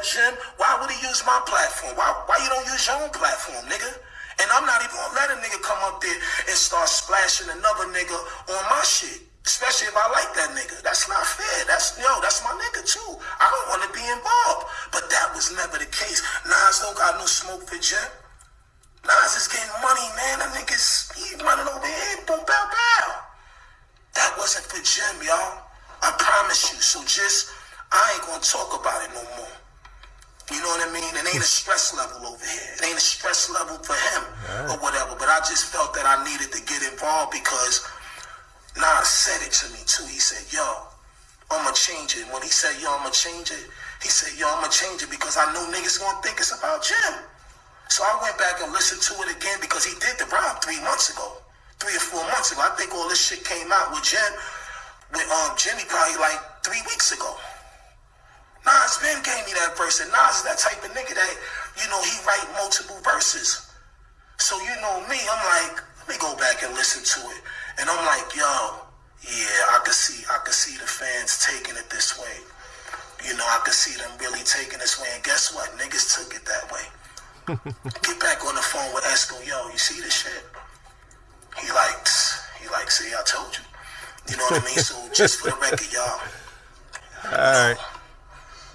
Jim, why would he use my platform? Why you don't use your own platform, nigga? And I'm not even gonna let a nigga come up there and start splashing another nigga on my shit. Especially if I like that nigga. That's not fair. That's my nigga too. I don't want to be involved. But that was never the case. Nas don't got no smoke for Jim. Nas is getting money, man. That nigga's, he running over here, boom, bow, bow. That wasn't for Jim, y'all. I promise you. So I ain't gonna talk about it no more. You know what I mean? It ain't a stress level over here. It ain't a stress level for him or whatever. But I just felt that I needed to get involved because Nas said it to me too. He said, yo, I'ma change it. When he said, yo, I'ma change it, he said, yo, I'ma change it because I know niggas gonna think it's about Jim. So I went back and listened to it again because he did the rhyme 3 months ago, 3 or 4 months ago. I think all this shit came out with Jim, with Jimmy probably like 3 weeks ago. Nas Ben gave me that verse, and Nas is that type of nigga that, you know, he write multiple verses. So you know me, I'm like, let me go back and listen to it. And I'm like, yo, yeah, I could see the fans taking it this way. You know, I could see them really taking this way. And guess what? Niggas took it that way. Get back on the phone with Esco, yo, you see this shit? He like, see, I told you. You know what I mean? So just for the record, y'all. All right.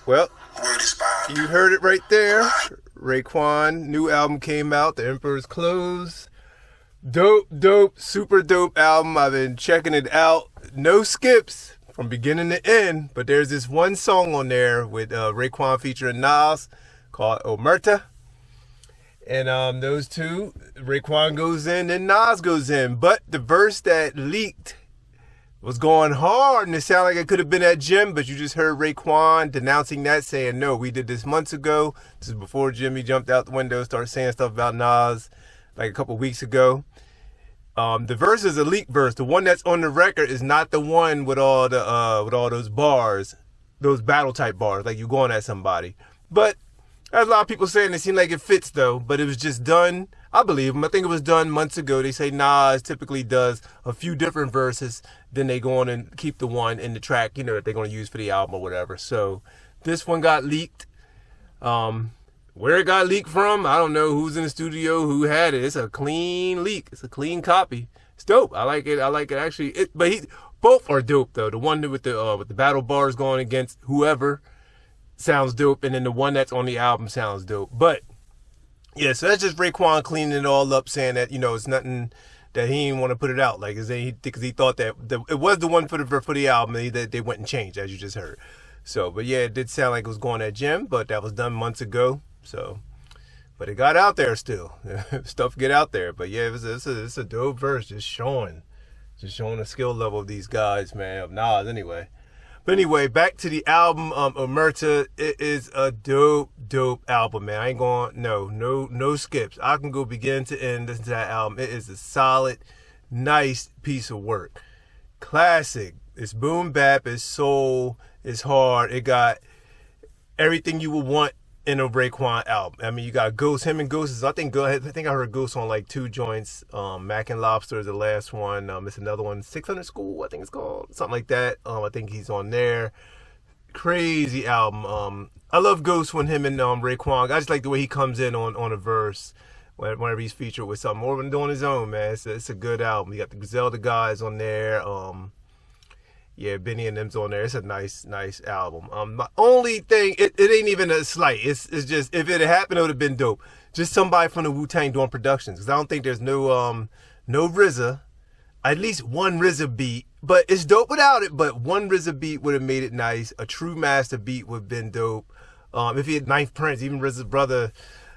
Well, word is bond. You heard it right there. Raekwon, new album came out, The Emperor's Clothes. Dope, super dope album. I've been checking it out. No skips from beginning to end, but there's this one song on there with Raekwon featuring Nas called Omerta. And those two, Raekwon goes in and Nas goes in. But the verse that leaked was going hard, and it sounded like it could have been at Jim, but you just heard Raekwon denouncing that, saying, no, we did this months ago. This is before Jimmy jumped out the window, started saying stuff about Nas like a couple weeks ago. The verse is a leaked verse. The one that's on the record is not the one with all those bars, those battle type bars, like you going at somebody. But there's a lot of people saying it seemed like it fits though, but it was just done. I believe him. I think it was done months ago. They say Nas typically does a few different verses, then they go on and keep the one in the track, you know, that they're going to use for the album or whatever. So this one got leaked. Where it got leaked from, I don't know who's in the studio, who had it. It's a clean leak. It's a clean copy. It's dope. I like it. Actually. Both are dope though. The one with the battle bars going against whoever sounds dope, and then the one that's on the album sounds dope. But yeah, so that's just Raekwon cleaning it all up, saying that, you know, it's nothing that he didn't want to put it out, like because he thought that it was the one for the album that they went and changed, as you just heard. So, but yeah, it did sound like it was going at Jim, but that was done months ago. So, but it got out there still. Stuff get out there. But yeah, it's a dope verse, just showing the skill level of these guys, man, of Nas anyway. But anyway, back to the album, Omerta. It is a dope album, man. I ain't going, no skips. I can go begin to end, listen to that album. It is a solid, nice piece of work. Classic. It's boom bap, it's soul, it's hard. It got everything you would want in a Raekwon album. I mean, you got Ghost, him and Ghost. I think I heard Ghost on like 2 joints. Mac and Lobster is the last one. It's another one, 600 School, I think it's called, something like that. I think he's on there. Crazy album. I love Ghost when him and Raekwon. I just like the way he comes in on a verse whenever he's featured with something, or when doing his own, man. It's a good album. You got the Griselda guys on there. Yeah, Benny and them's on there. It's a nice album. My only thing, it ain't even a slight. It's just, if it had happened, it would have been dope. Just somebody from the Wu-Tang doing Productionz, because I don't think there's no RZA. At least one RZA beat, but it's dope without it. But one RZA beat would have made it nice. A true master beat would have been dope. If he had Ninth Prince, even RZA's brother,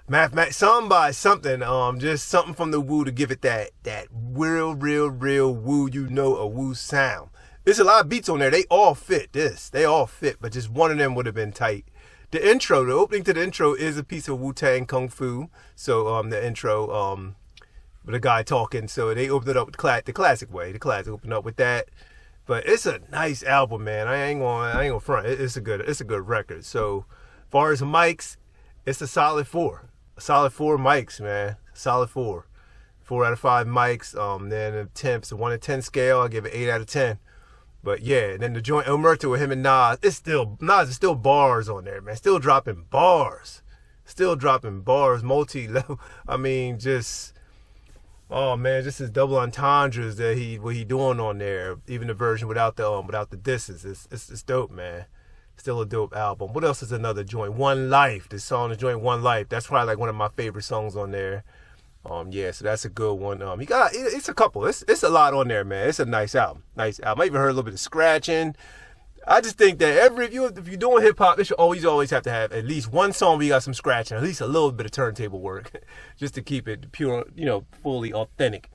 something, just something from the Wu to give it that real Wu, a Wu sound. There's a lot of beats on there. They all fit this. They all fit, but just one of them would have been tight. The opening to the intro is a piece of Wu-Tang Kung Fu. So the intro, with a guy talking. So they opened it up the classic way. The classic opened up with that. But it's a nice album, man. I ain't gonna front. It's a good record. So far as mics, it's a solid 4. A solid 4 mics, man. Solid 4. 4 out of 5 mics. Then a 10. It's a 1 to 10 scale. I give it 8 out of 10. But yeah, and then the joint El Muerto with him and Nas, Nas is still bars on there, man. Still dropping bars. Multi-level. I mean, just, oh man, just his double entendres that what he doing on there. Even the version without the disses. It's dope, man. Still a dope album. What else is another joint? One Life. This song, the joint One Life. That's probably like one of my favorite songs on there. Yeah, so that's a good one. It's a couple. It's a lot on there, man. It's a nice album. I even heard a little bit of scratching. I just think that if you're doing hip hop, it should always have to have at least one song where you got some scratching, at least a little bit of turntable work, just to keep it pure, fully authentic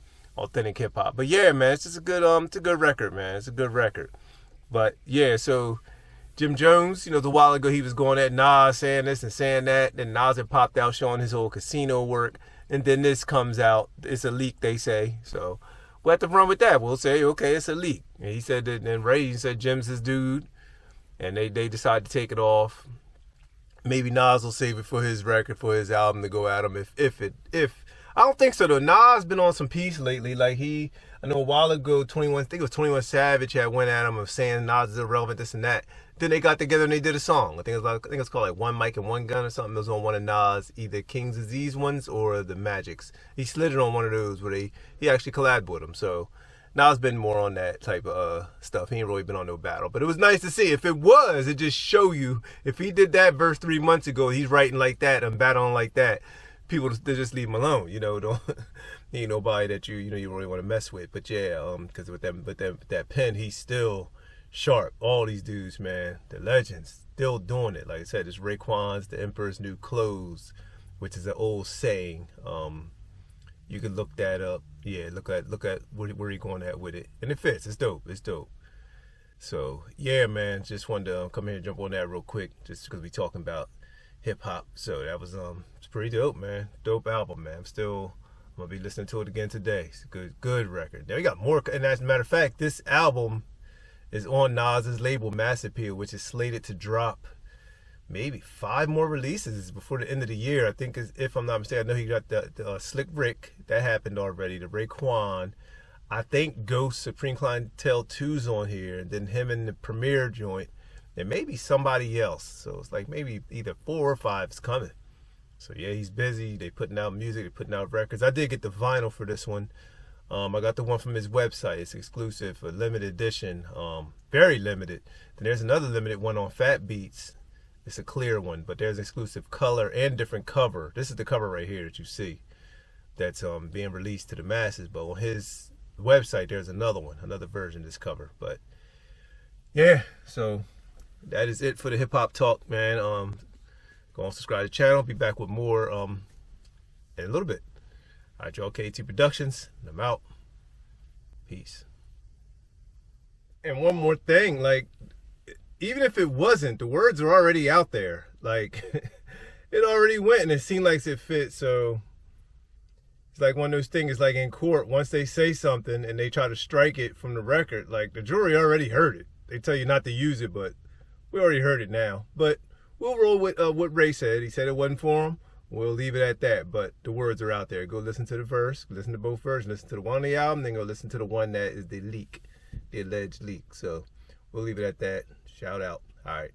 hip hop. But yeah, man, it's just a good record, man. It's a good record. But yeah, so Jim Jones, a while ago he was going at Nas saying this and saying that. Then Nas had popped out showing his old casino work. And then this comes out. It's a leak, they say. So we'll have to run with that. We'll say, okay, it's a leak. And he said that, and Ray said Jim's his dude. And they decided to take it off. Maybe Nas will save it for his record, for his album to go at him. If I don't think so though. Nas been on some peace lately. Like I know a while ago, 21 Savage had went at him of saying Nas is irrelevant, this and that. Then they got together and they did a song. I think it's called like One Mic and One Gun or something. It was on one of Nas, either King's Disease ones or the Magics. He slid it on one of those where he actually collabed with him. So Nas been more on that type of stuff. He ain't really been on no battle. But it was nice to see. If it just show you, if he did that verse 3 months ago, he's writing like that and battling like that, people they just leave him alone. Don't he ain't nobody that you really want to mess with. But yeah, because with that pen, he's still sharp. All these dudes, man, the legends, still doing it. Like I said, it's Raekwon's The Emperor's New Clothes, which is an old saying. You can look that up. Yeah, look at where he going at with it, and it fits. It's dope. So yeah, man, just wanted to come here and jump on that real quick, just because we talking about hip hop. So that was it's pretty dope, man. Dope album, man. I'm gonna be listening to it again today. It's a good record. Now we got more, and as a matter of fact, this album is on Nas's label Mass Appeal, which is slated to drop maybe 5 more releases before the end of the year. I think, if I'm not mistaken, I know he got the Slick Rick, that happened already, the Raekwon. I think Ghost Supreme Clientele 2's on here, and then him in the Premiere joint, and maybe somebody else. So it's like maybe either 4 or 5 is coming. So yeah, he's busy. They putting out music, they putting out records. I did get the vinyl for this one. I got the one from his website. It's exclusive, a limited edition, very limited. Then there's another limited one on Fat Beats. It's a clear one, but there's exclusive color and different cover. This is the cover right here that you see that's being released to the masses. But on his website, there's another version of this cover. But yeah, so that is it for the hip hop talk, man. Go on, subscribe to the channel. Be back with more in a little bit. All right, y'all, KT Productionz, and I'm out. Peace. And one more thing, like, even if it wasn't, the words are already out there. Like, it already went, and it seemed like it fit. So it's like one of those things, like in court, once they say something and they try to strike it from the record, like the jury already heard it. They tell you not to use it, but we already heard it now. But we'll roll with what Ray said. He said it wasn't for him. We'll leave it at that, but the words are out there. Go listen to the verse, listen to both versions, listen to the one on the album, then go listen to the one that is the leak, the alleged leak. So we'll leave it at that. Shout out. All right.